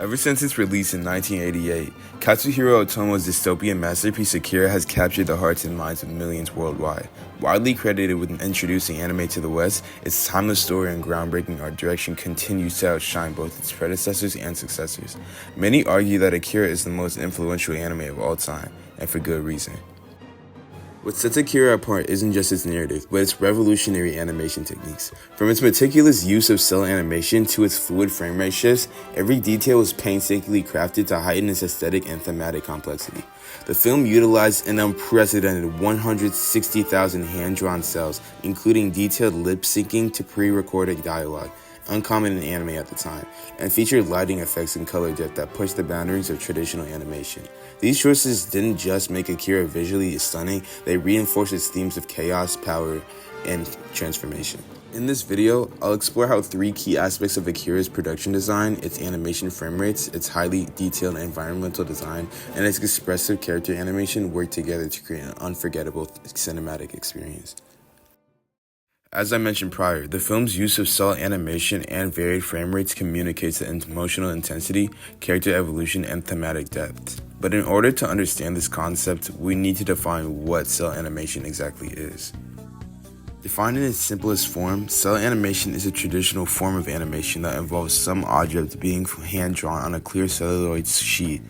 Ever since its release in 1988, Katsuhiro Otomo's dystopian masterpiece Akira has captured the hearts and minds of millions worldwide. Widely credited with introducing anime to the West, its timeless story and groundbreaking art direction continues to outshine both its predecessors and successors. Many argue that Akira is the most influential anime of all time, and for good reason. What sets Akira apart isn't just its narrative, but its revolutionary animation techniques. From its meticulous use of cell animation to its fluid frame rate shifts, every detail was painstakingly crafted to heighten its aesthetic and thematic complexity. The film utilized an unprecedented 160,000 hand-drawn cells, including detailed lip-syncing to pre-recorded dialogue, uncommon in anime at the time, and featured lighting effects and color depth that pushed the boundaries of traditional animation. These choices didn't just make Akira visually stunning, they reinforced its themes of chaos, power, and transformation. In this video, I'll explore how three key aspects of Akira's production design, its animation frame rates, its highly detailed environmental design, and its expressive character animation work together to create an unforgettable cinematic experience. As I mentioned prior, the film's use of cell animation and varied frame rates communicates the emotional intensity, character evolution, and thematic depth. But in order to understand this concept, we need to define what cell animation exactly is. Defined in its simplest form, cell animation is a traditional form of animation that involves some object being hand-drawn on a clear celluloid sheet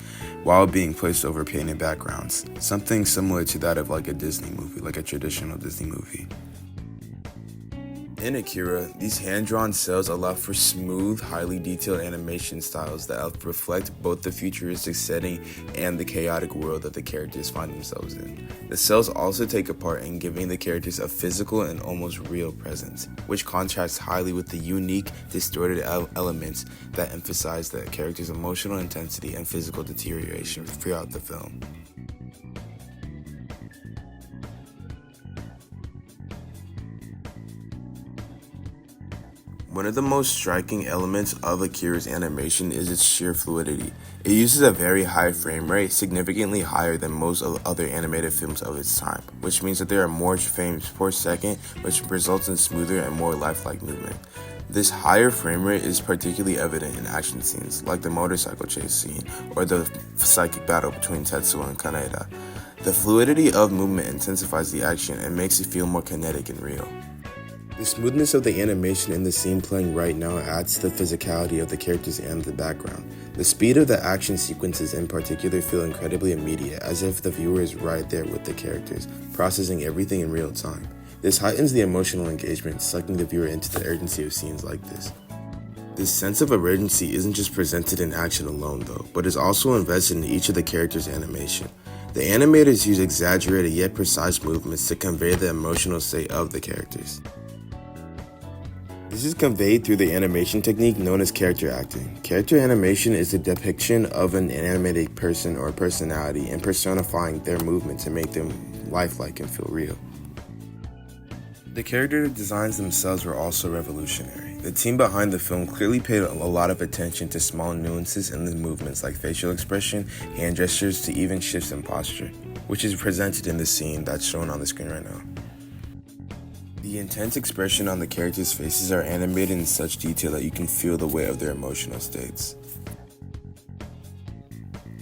while being placed over painted backgrounds, something similar to that of like a Disney movie, like a traditional Disney movie. In Akira, these hand-drawn cells allow for smooth, highly detailed animation styles that reflect both the futuristic setting and the chaotic world that the characters find themselves in. The cells also take a part in giving the characters a physical and almost real presence, which contrasts highly with the unique, distorted elements that emphasize the character's emotional intensity and physical deterioration throughout the film. One of the most striking elements of Akira's animation is its sheer fluidity. It uses a very high frame rate, significantly higher than most of other animated films of its time, which means that there are more frames per second, which results in smoother and more lifelike movement. This higher frame rate is particularly evident in action scenes, like the motorcycle chase scene or the psychic battle between Tetsuo and Kaneda. The fluidity of movement intensifies the action and makes it feel more kinetic and real. The smoothness of the animation in the scene playing right now adds to the physicality of the characters and the background. The speed of the action sequences in particular feel incredibly immediate, as if the viewer is right there with the characters, processing everything in real time. This heightens the emotional engagement, sucking the viewer into the urgency of scenes like this. This sense of urgency isn't just presented in action alone though, but is also invested in each of the characters' animation. The animators use exaggerated yet precise movements to convey the emotional state of the characters. This is conveyed through the animation technique known as character acting. Character animation is the depiction of an animated person or personality and personifying their movement to make them lifelike and feel real. The character designs themselves were also revolutionary. The team behind the film clearly paid a lot of attention to small nuances in the movements like facial expression, hand gestures, to even shifts in posture, which is presented in the scene that's shown on the screen right now. The intense expression on the characters' faces are animated in such detail that you can feel the weight of their emotional states.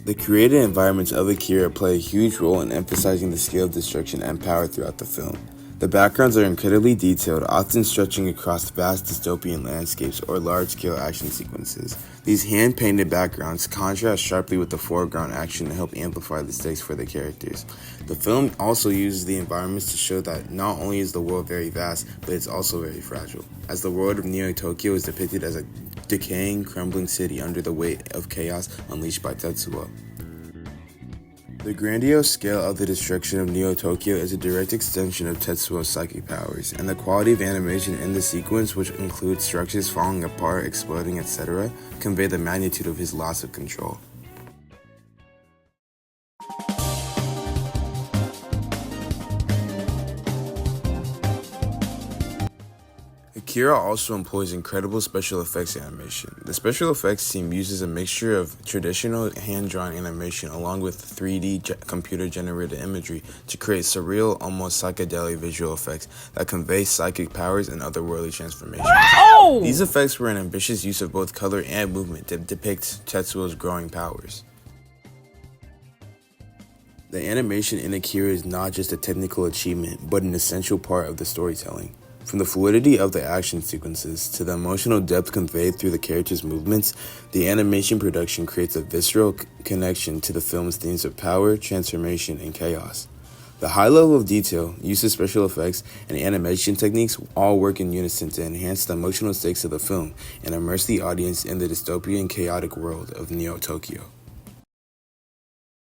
The created environments of Akira play a huge role in emphasizing the scale of destruction and power throughout the film. The backgrounds are incredibly detailed, often stretching across vast dystopian landscapes or large-scale action sequences. These hand-painted backgrounds contrast sharply with the foreground action to help amplify the stakes for the characters. The film also uses the environments to show that not only is the world very vast, but it's also very fragile, as the world of Neo-Tokyo is depicted as a decaying, crumbling city under the weight of chaos unleashed by Tetsuo. The grandiose scale of the destruction of Neo-Tokyo is a direct extension of Tetsuo's psychic powers, and the quality of animation in the sequence, which includes structures falling apart, exploding, etc., convey the magnitude of his loss of control. Akira also employs incredible special effects animation. The special effects team uses a mixture of traditional hand-drawn animation along with 3D computer-generated imagery to create surreal, almost psychedelic visual effects that convey psychic powers and otherworldly transformations. Oh! These effects were an ambitious use of both color and movement to depict Tetsuo's growing powers. The animation in Akira is not just a technical achievement, but an essential part of the storytelling. From the fluidity of the action sequences to the emotional depth conveyed through the characters' movements, the animation production creates a visceral connection to the film's themes of power, transformation, and chaos. The high level of detail, use of special effects, and animation techniques all work in unison to enhance the emotional stakes of the film and immerse the audience in the dystopian, chaotic world of Neo Tokyo.